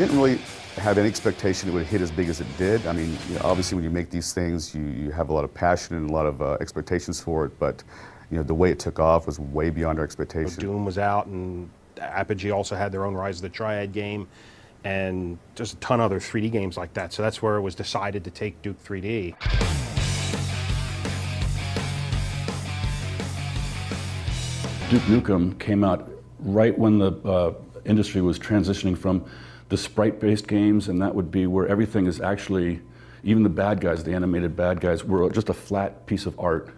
didn't really have any expectation it would hit as big as it did. I mean, obviously when you make these things, you have a lot of passion and a lot of expectations for it, but the way it took off was way beyond our expectations. Doom was out, and Apogee also had their own Rise of the Triad game, and just a ton of other 3D games like that. So that's where it was decided to take Duke 3D. Duke Nukem came out right when the industry was transitioning from the sprite-based games, and that would be where everything is actually, even the bad guys, the animated bad guys, were just a flat piece of art.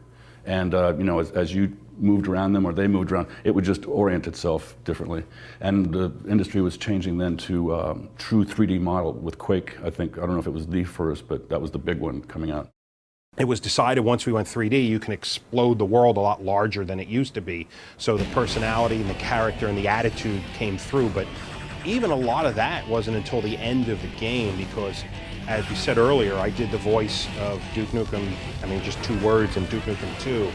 And as you moved around them or they moved around, it would just orient itself differently. And the industry was changing then to true 3D model with Quake. I don't know if it was the first, but that was the big one coming out. It was decided once we went 3D, you can explode the world a lot larger than it used to be. So the personality and the character and the attitude came through, but even a lot of that wasn't until the end of the game, because as we said earlier, I did the voice of Duke Nukem, just 2 words in Duke Nukem 2.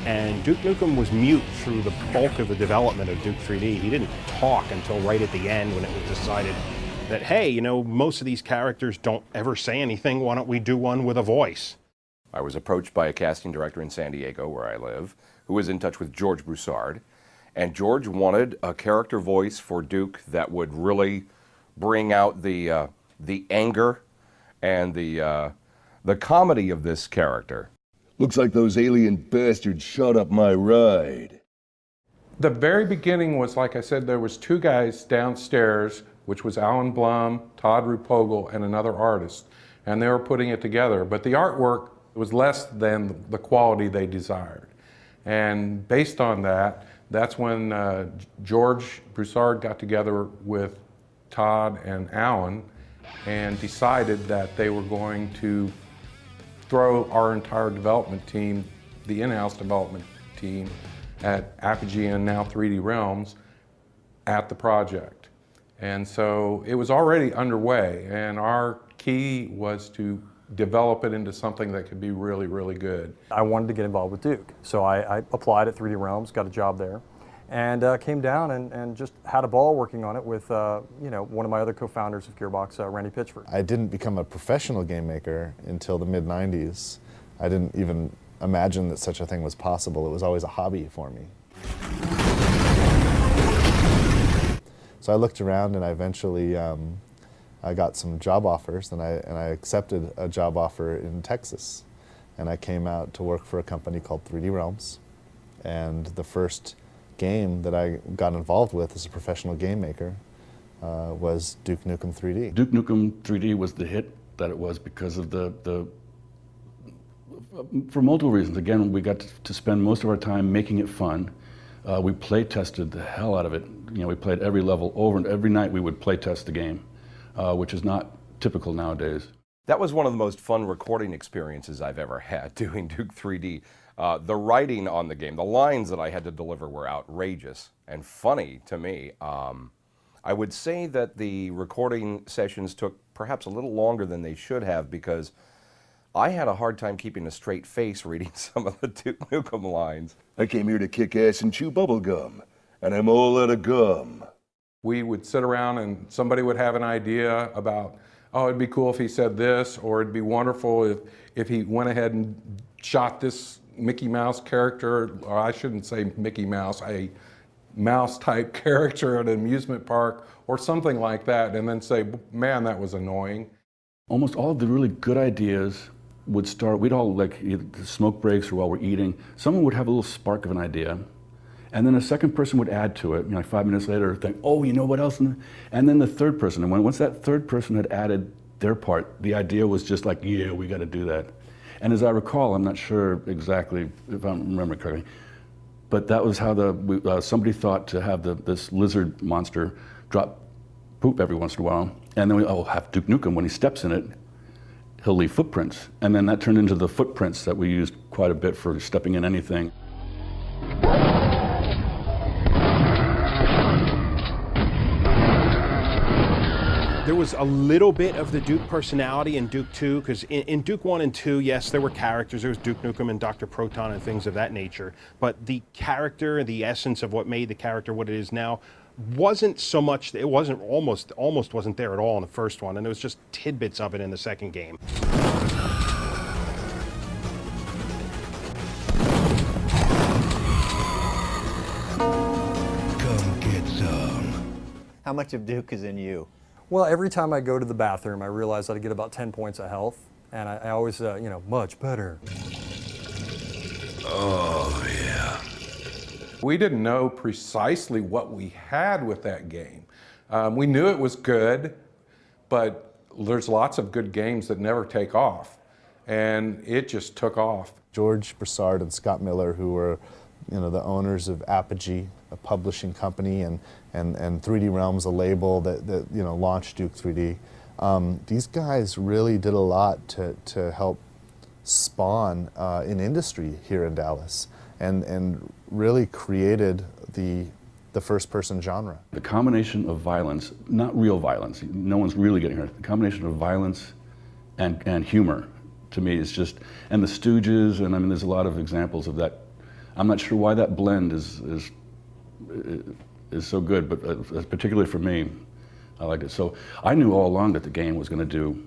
And Duke Nukem was mute through the bulk of the development of Duke 3D. He didn't talk until right at the end when it was decided that, hey, most of these characters don't ever say anything, why don't we do one with a voice? I was approached by a casting director in San Diego, where I live, who was in touch with George Broussard. And George wanted a character voice for Duke that would really bring out the anger and the comedy of this character. Looks like those alien bastards shot up my ride. The very beginning was, like I said, there was 2 guys downstairs, which was Alan Blum, Todd Rupogel, and another artist. And they were putting it together. But the artwork was less than the quality they desired. And based on that, that's when George Broussard got together with Todd and Alan and decided that they were going to throw our entire development team, the in-house development team at Apogee and now 3D Realms, at the project. And so it was already underway, and our key was to develop it into something that could be really, really good. I wanted to get involved with Duke, so I applied at 3D Realms, got a job there, and came down and just had a ball working on it with one of my other co-founders of Gearbox, Randy Pitchford. I didn't become a professional game maker until the mid-90s. I didn't even imagine that such a thing was possible. It was always a hobby for me. So I looked around, and I eventually I got some job offers, and I accepted a job offer in Texas. And I came out to work for a company called 3D Realms. And the first game that I got involved with as a professional game maker was Duke Nukem 3D. Duke Nukem 3D was the hit that it was because of for multiple reasons. Again, we got to spend most of our time making it fun. We play tested the hell out of it. We played every level over, and every night we would play test the game, which is not typical nowadays. That was one of the most fun recording experiences I've ever had, doing Duke 3D. The writing on the game, the lines that I had to deliver were outrageous and funny to me. I would say that the recording sessions took perhaps a little longer than they should have, because I had a hard time keeping a straight face reading some of the Duke Nukem lines. I came here to kick ass and chew bubble gum, and I'm all out of gum. We would sit around and somebody would have an idea about, oh, it'd be cool if he said this, or it'd be wonderful if he went ahead and shot this Mickey Mouse character, or I shouldn't say Mickey Mouse, a mouse-type character at an amusement park, or something like that, and then say, man, that was annoying. Almost all of the really good ideas would start, we'd all, like, either the smoke breaks or while we're eating, someone would have a little spark of an idea, and then a second person would add to it, like 5 minutes later, think, oh, you know what else? And then the third person, and once that third person had added their part, the idea was just like, yeah, we got to do that. And as I recall, I'm not sure exactly if I remember correctly, but that was how somebody thought to have this lizard monster drop poop every once in a while, and then we have Duke Nukem, when he steps in it, he'll leave footprints. And then that turned into the footprints that we used quite a bit for stepping in anything. There was a little bit of the Duke personality in Duke 2, because in Duke 1 and 2, yes, there were characters. There was Duke Nukem and Dr. Proton and things of that nature. But the character, the essence of what made the character what it is now, wasn't so much, it wasn't almost wasn't there at all in the first one, and there was just tidbits of it in the second game. Come get some. How much of Duke is in you? Well, every time I go to the bathroom, I realize that I get about 10 points of health, and I always, much better. Oh, yeah. We didn't know precisely what we had with that game. We knew it was good, but there's lots of good games that never take off, and it just took off. George Broussard and Scott Miller, who were the owners of Apogee, a publishing company, and 3D Realms, a label that launched Duke 3D. These guys really did a lot to help spawn an industry here in Dallas, and really created the first-person genre. The combination of violence, not real violence, no one's really getting hurt, the combination of violence and humor, to me, is just, and the Stooges, and I mean, there's a lot of examples of that. I'm not sure why that blend is so good, but particularly for me, I liked it. So I knew all along that the game was going to do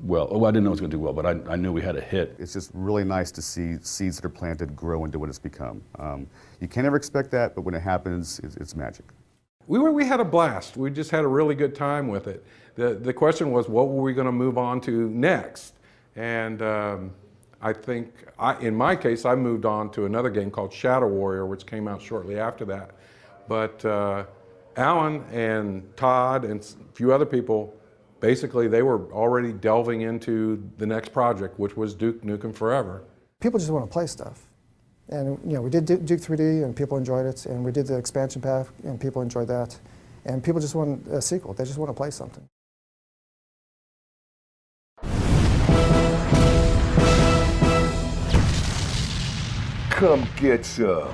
well. Oh, I didn't know it was going to do well, but I knew we had a hit. It's just really nice to see seeds that are planted grow into what it's become. You can't ever expect that, but when it happens, it's magic. We had a blast. We just had a really good time with it. The question was, what were we going to move on to next? And I think, in my case, I moved on to another game called Shadow Warrior, which came out shortly after that. But Alan and Todd and a few other people, basically they were already delving into the next project, which was Duke Nukem Forever. People just want to play stuff. And we did Duke 3D and people enjoyed it, and we did the expansion pack and people enjoyed that. And people just want a sequel, they just want to play something. Come get some.